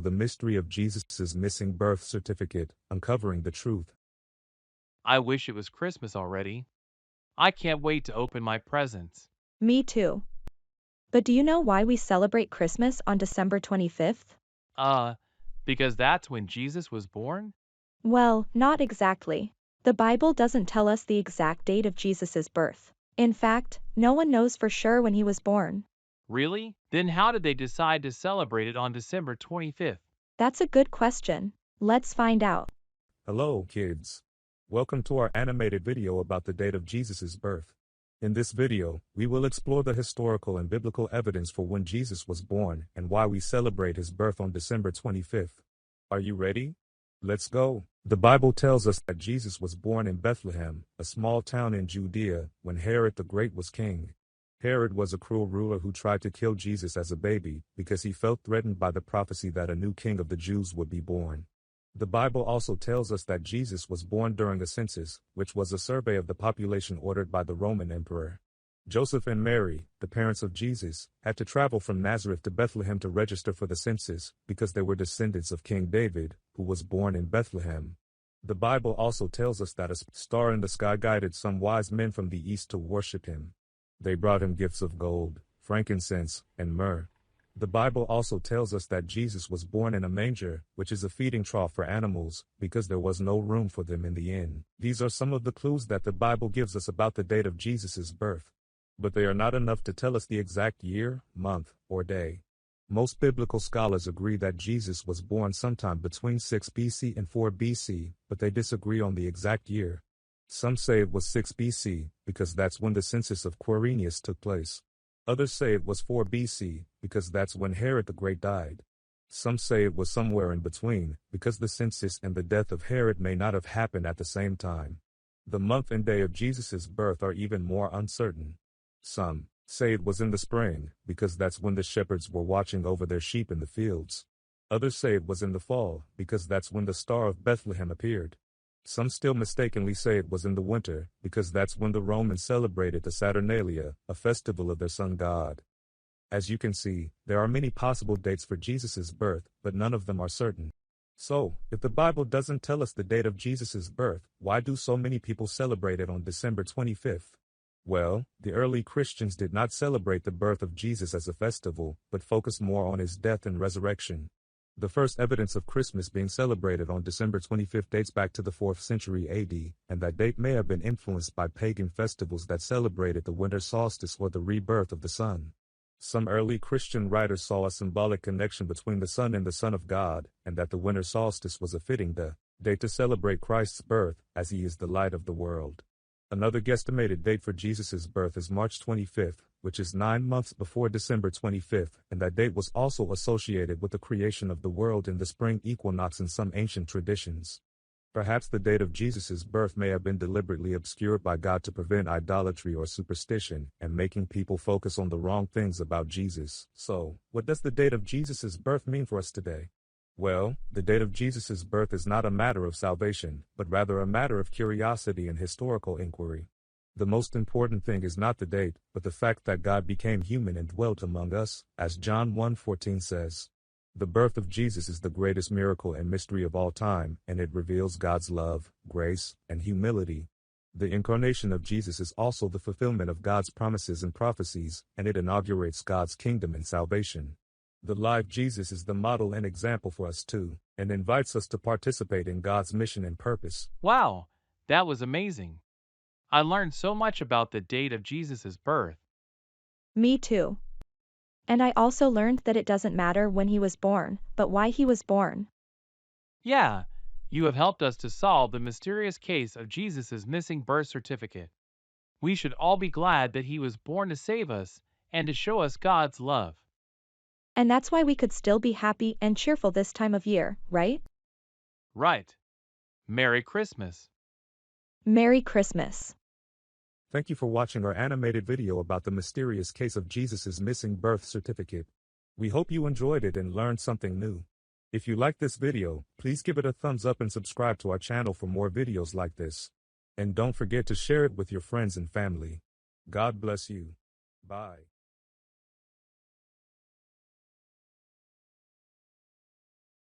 the mystery of Jesus' missing birth certificate, uncovering the truth. I wish it was Christmas already. I can't wait to open my presents. Me too. But do you know why we celebrate Christmas on December 25th? Uh, because that's when Jesus was born? Well, not exactly. The Bible doesn't tell us the exact date of Jesus' birth. In fact, no one knows for sure when he was born. Really? Then how did they decide to celebrate it on December 25th? That's a good question. Let's find out. Hello, kids. Welcome to our animated video about the date of Jesus' birth. In this video, we will explore the historical and biblical evidence for when Jesus was born and why we celebrate his birth on December 25th. Are you ready? Let's go. The Bible tells us that Jesus was born in Bethlehem, a small town in Judea, when Herod the Great was king. Herod was a cruel ruler who tried to kill Jesus as a baby because he felt threatened by the prophecy that a new king of the Jews would be born. The Bible also tells us that Jesus was born during a census, which was a survey of the population ordered by the Roman emperor. Joseph and Mary, the parents of Jesus, had to travel from Nazareth to Bethlehem to register for the census because they were descendants of King David, who was born in Bethlehem. The Bible also tells us that a star in the sky guided some wise men from the east to worship him. They brought him gifts of gold, frankincense, and myrrh. The Bible also tells us that Jesus was born in a manger, which is a feeding trough for animals, because there was no room for them in the inn. These are some of the clues that the Bible gives us about the date of Jesus' birth. But they are not enough to tell us the exact year, month, or day. Most biblical scholars agree that Jesus was born sometime between 6 BC and 4 BC, but they disagree on the exact year. Some say it was 6 BC, because that's when the census of Quirinius took place. Others say it was 4 BC, because that's when Herod the Great died. Some say it was somewhere in between, because the census and the death of Herod may not have happened at the same time. The month and day of Jesus' birth are even more uncertain. Some say it was in the spring, because that's when the shepherds were watching over their sheep in the fields. Others say it was in the fall, because that's when the Star of Bethlehem appeared. Some still mistakenly say it was in the winter, because that's when the Romans celebrated the Saturnalia, a festival of their sun god. As you can see, there are many possible dates for Jesus' birth, but none of them are certain. So, if the Bible doesn't tell us the date of Jesus' birth, why do so many people celebrate it on December 25th? Well, the early Christians did not celebrate the birth of Jesus as a festival, but focused more on his death and resurrection. The first evidence of Christmas being celebrated on December 25th dates back to the 4th century AD, and that date may have been influenced by pagan festivals that celebrated the winter solstice or the rebirth of the sun. Some early Christian writers saw a symbolic connection between the sun and the Son of God, and that the winter solstice was a fitting date to celebrate Christ's birth, as he is the light of the world. Another guesstimated date for Jesus' birth is March 25th, which is 9 months before December 25th, and that date was also associated with the creation of the world in the spring equinox in some ancient traditions. Perhaps the date of Jesus' birth may have been deliberately obscured by God to prevent idolatry or superstition, and making people focus on the wrong things about Jesus. So, what does the date of Jesus' birth mean for us today? Well, the date of Jesus' birth is not a matter of salvation, but rather a matter of curiosity and historical inquiry. The most important thing is not the date, but the fact that God became human and dwelt among us, as John 1:14 says. The birth of Jesus is the greatest miracle and mystery of all time, and it reveals God's love, grace, and humility. The incarnation of Jesus is also the fulfillment of God's promises and prophecies, and it inaugurates God's kingdom and salvation. The live Jesus is the model and example for us too, and invites us to participate in God's mission and purpose. Wow, that was amazing. I learned so much about the date of Jesus' birth. Me too. And I also learned that it doesn't matter when he was born, but why he was born. Yeah, you have helped us to solve the mysterious case of Jesus' missing birth certificate. We should all be glad that he was born to save us and to show us God's love. And that's why we could still be happy and cheerful this time of year, right? Right. Merry Christmas. Merry Christmas. Thank you for watching our animated video about the mysterious case of Jesus' missing birth certificate. We hope you enjoyed it and learned something new. If you liked this video, please give it a thumbs up and subscribe to our channel for more videos like this. And don't forget to share it with your friends and family. God bless you. Bye.